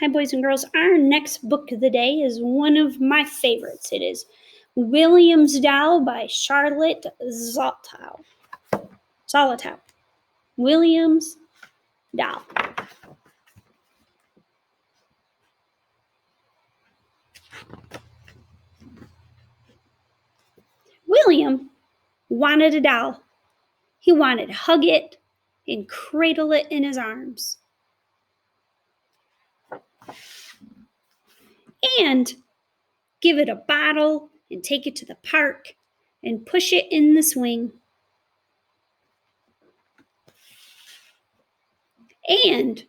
Hi, boys and girls. Our next book of the day is one of my favorites. It is William's Doll by Charlotte Zolotow. William's Doll. William wanted a doll. He wanted to hug it and cradle it in his arms. And give it a bottle and take it to the park and push it in the swing. And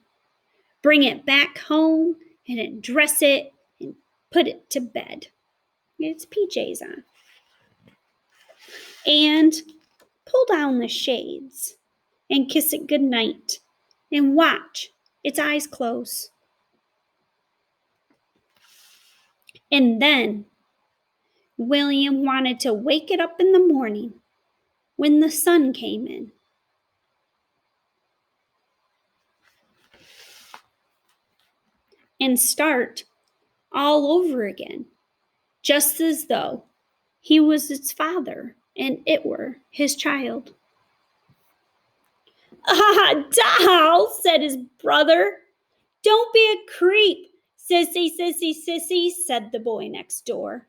bring it back home and dress it and put it to bed. Its PJs on. And pull down the shades and kiss it goodnight and watch its eyes close. And then William wanted to wake it up in the morning when the sun came in. And start all over again, just as though he was its father and it were his child. "Ah, doll," said his brother. "Don't be a creep, sissy, sissy, sissy," said the boy next door.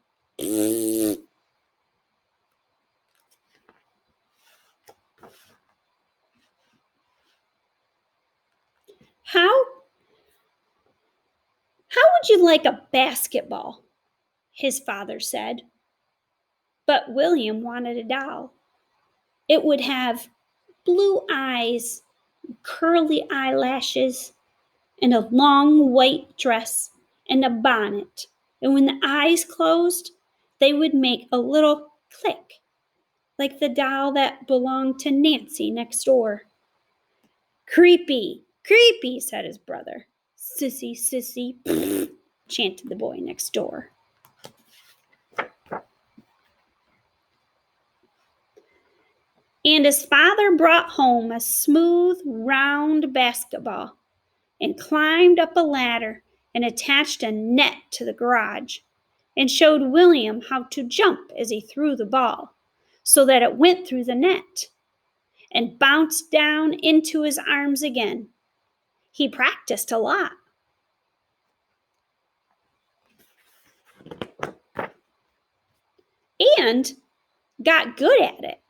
How would you like a basketball?" his father said. But William wanted a doll. It would have blue eyes, curly eyelashes, and a long white dress and a bonnet. And when the eyes closed, they would make a little click, like the doll that belonged to Nancy next door. "Creepy, creepy," said his brother. "Sissy, sissy," chanted the boy next door. And his father brought home a smooth, round basketball and climbed up a ladder and attached a net to the garage and showed William how to jump as he threw the ball so that it went through the net and bounced down into his arms again. He practiced a lot. And got good at it.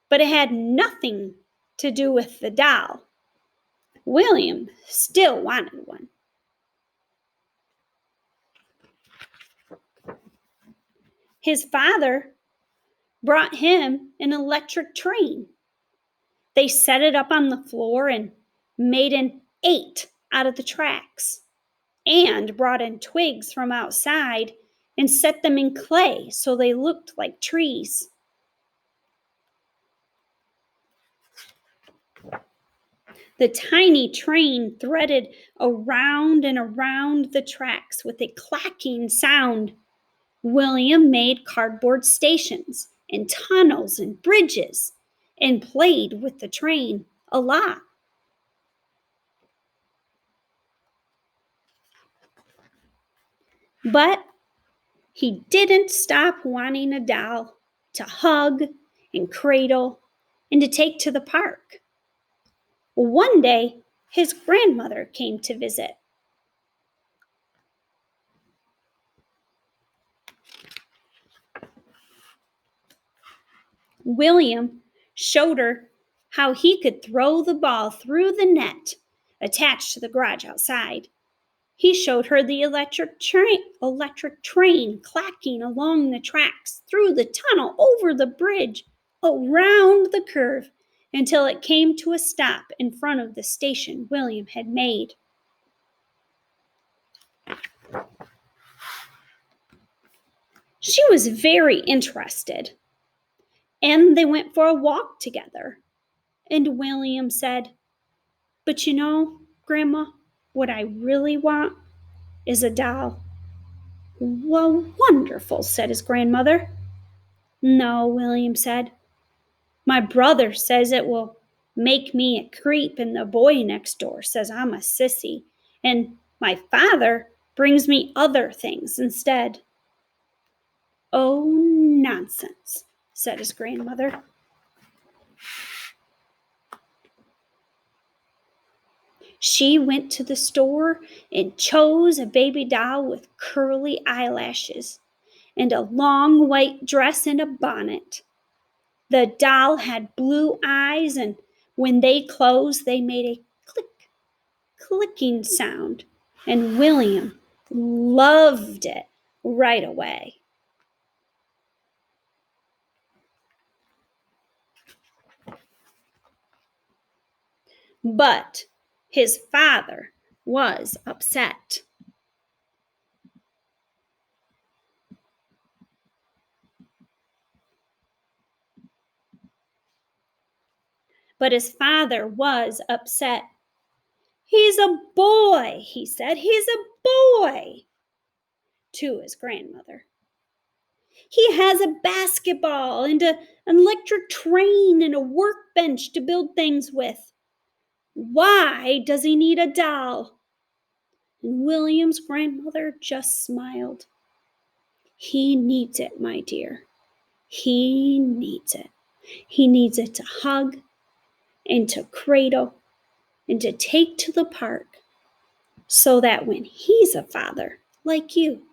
But it had nothing to do with the doll. William still wanted one. His father brought him an electric train. They set it up on the floor and made an 8 out of the tracks, and brought in twigs from outside and set them in clay so they looked like trees. The tiny train threaded around and around the tracks with a clacking sound. William made cardboard stations and tunnels and bridges and played with the train a lot. But he didn't stop wanting a doll to hug and cradle and to take to the park. One day, his grandmother came to visit. William showed her how he could throw the ball through the net attached to the garage outside. He showed her the electric train clacking along the tracks, through the tunnel, over the bridge, around the curve, until it came to a stop in front of the station William had made. She was very interested, and they went for a walk together. And William said, "But you know, Grandma, what I really want is a doll." "Well, wonderful," said his grandmother. "No," William said. "My brother says it will make me a creep, and the boy next door says I'm a sissy, and My father brings me other things instead." "Oh, nonsense," said his grandmother. She went to the store and chose a baby doll with curly eyelashes and a long white dress and a bonnet. The doll had blue eyes, and when they closed, they made a click, clicking sound, and William loved it right away. But his father was upset. But his father was upset. "He's a boy," he said. "He's a boy," to his grandmother. "He has a basketball and an electric train and a workbench to build things with. Why does he need a doll?" And William's grandmother just smiled. "He needs it, my dear. He needs it. He needs it to hug and to cradle and to take to the park so that when he's a father like you,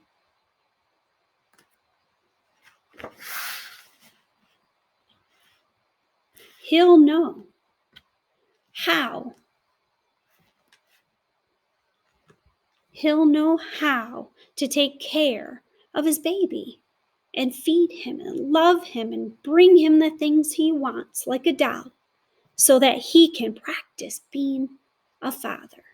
he'll know how. He'll know how to take care of his baby and feed him and love him and bring him the things he wants like a doll so that he can practice being a father."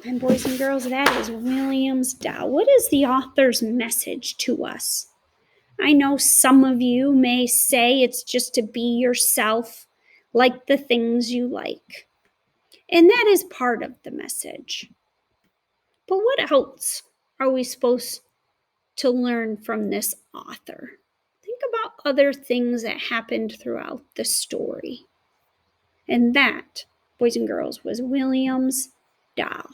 And boys and girls, that is William's doll. What is the author's message to us? I know some of you may say it's just to be yourself, like the things you like. And that is part of the message. But what else are we supposed to learn from this author? Think about other things that happened throughout the story. And that, boys and girls, was William's doll.